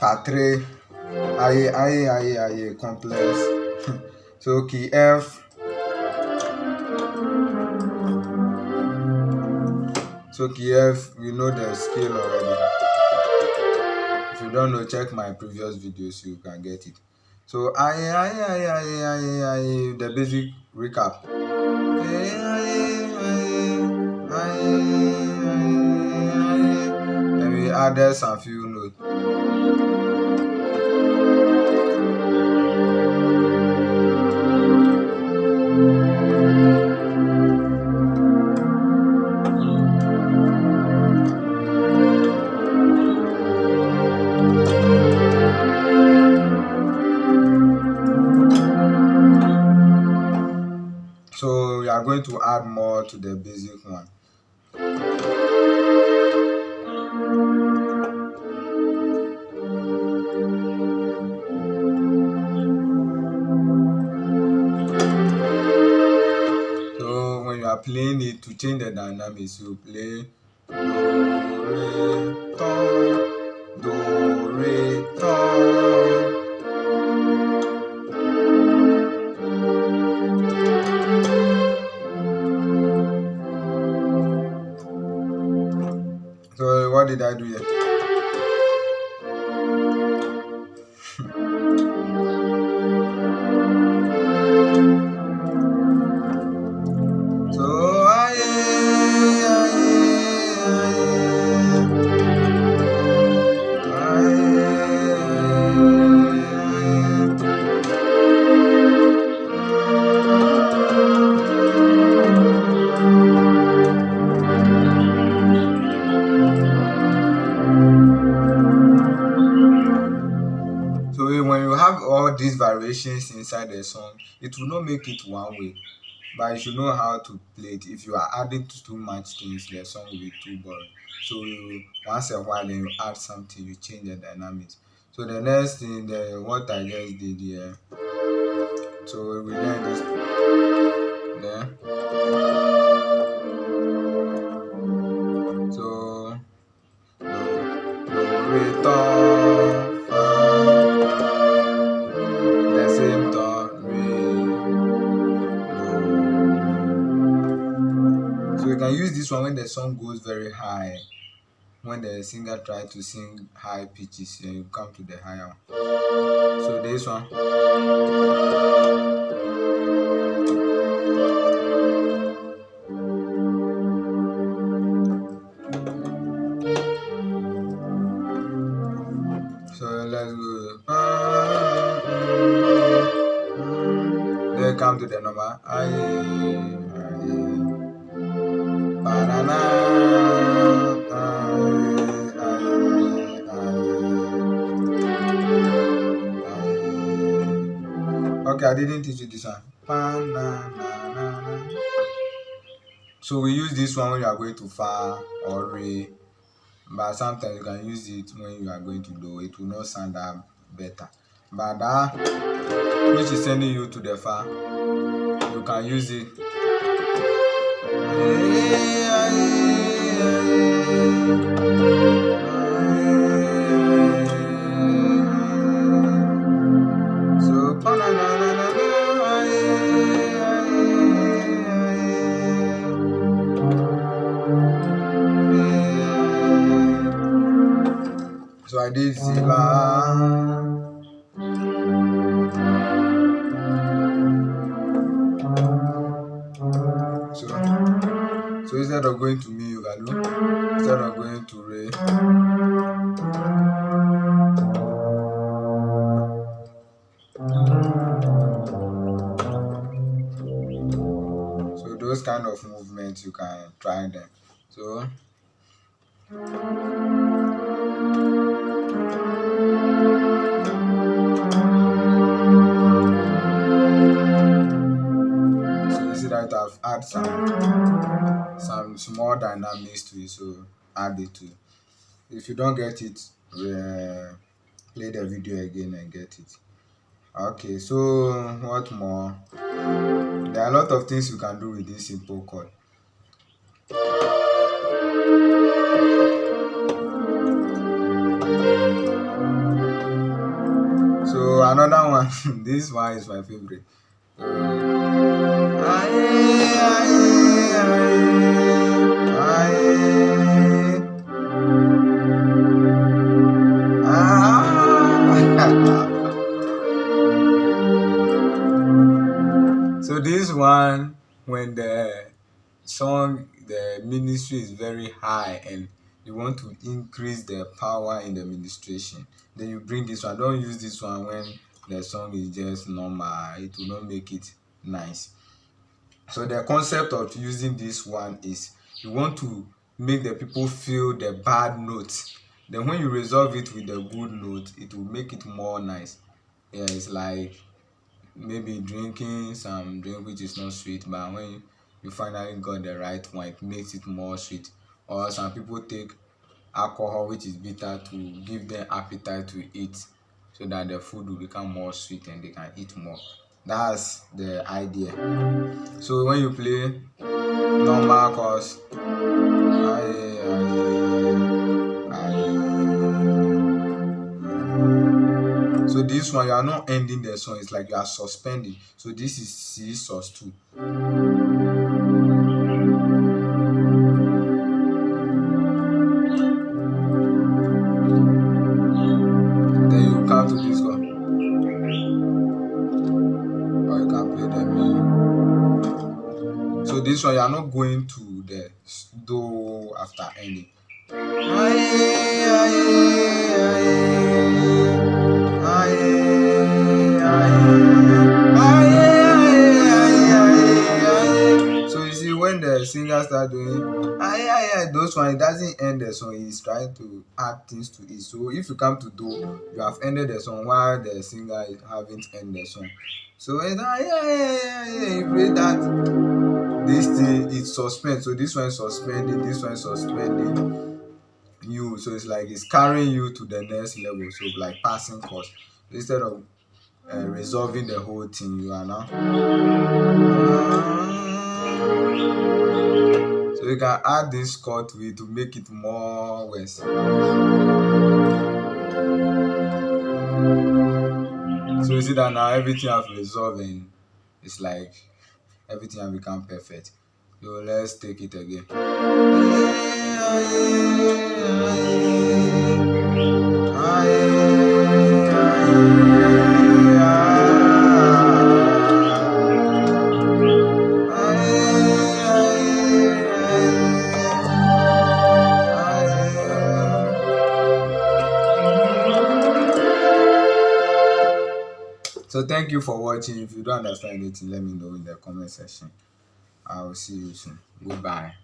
4 aye complex. So key F. So key F, we know the scale already. If you don't know, check my previous videos, you can get it. So aye, the basic recap. And we added some few notes. So we are going to add more to the basic one. So when you are playing it, to change the dynamics, you play do, re, ton. So what did I do here? When you have all these variations inside the song, it will not make it one way, but you should know how to play it. If you are adding too much things, the song will be too boring. So once a while, then you add something, you change the dynamics. So the next thing, what I just did here. So we learn this. There. So do, re, ton. The same ton, re, do. So you can use this one when the song goes very high. When the singer tries to sing high pitches, then you come to the higher one. So this one. So let's go. Then come to the number. Banana. Okay, I didn't teach you this one. So we use this one when you are going to fa or re, but sometimes you can use it when you are going to do. It will not sound that better. But that which is sending you to the fa, you can use it. So I did Zila. So instead of going to me, you can do. Instead of going to re. So those kind of movements you can try them. So you see that I've add some small dynamics to it, so add it to. If you don't get it, play the video again and get it. Okay, so what more? There are a lot of things you can do with this simple chord. another one. This one is my favorite. Aye, aye, ah. So this one, when the ministry is very high and you want to increase the power in the administration, then you bring this one. Don't use this one when the song is just normal. It will not make it nice. So the concept of using this one is you want to make the people feel the bad notes. Then when you resolve it with the good note, it will make it more nice. Yeah, it's like maybe drinking some drink which is not sweet, but when you finally got the right one, it makes it more sweet. Or some people take alcohol which is bitter to give them appetite to eat, so that the food will become more sweet and they can eat more. That's the idea. So when you play normal chords, so this one you are not ending the song, it's like you are suspending. So this is C sus2. Then you come to this chord, or you can play the Mi. So this one you are not going to the Do after ending. So you see, when the singer start doing those one, it doesn't end the song. He's trying to add things to it. So if you come to Do, you have ended the song while the singer haven't ended the song. So it's you play that. This thing is suspend. So this one is suspending. This one is suspending you. So it's like it's carrying you to the next level. So like passing course. Instead of resolving the whole thing, you are now. So you can add this chord to it to make it more worse. So you see that now everything has resolved and it's like everything has become perfect. So let's take it again. So thank you for watching. If you don't understand anything, let me know in the comment section. I will see you soon. Goodbye.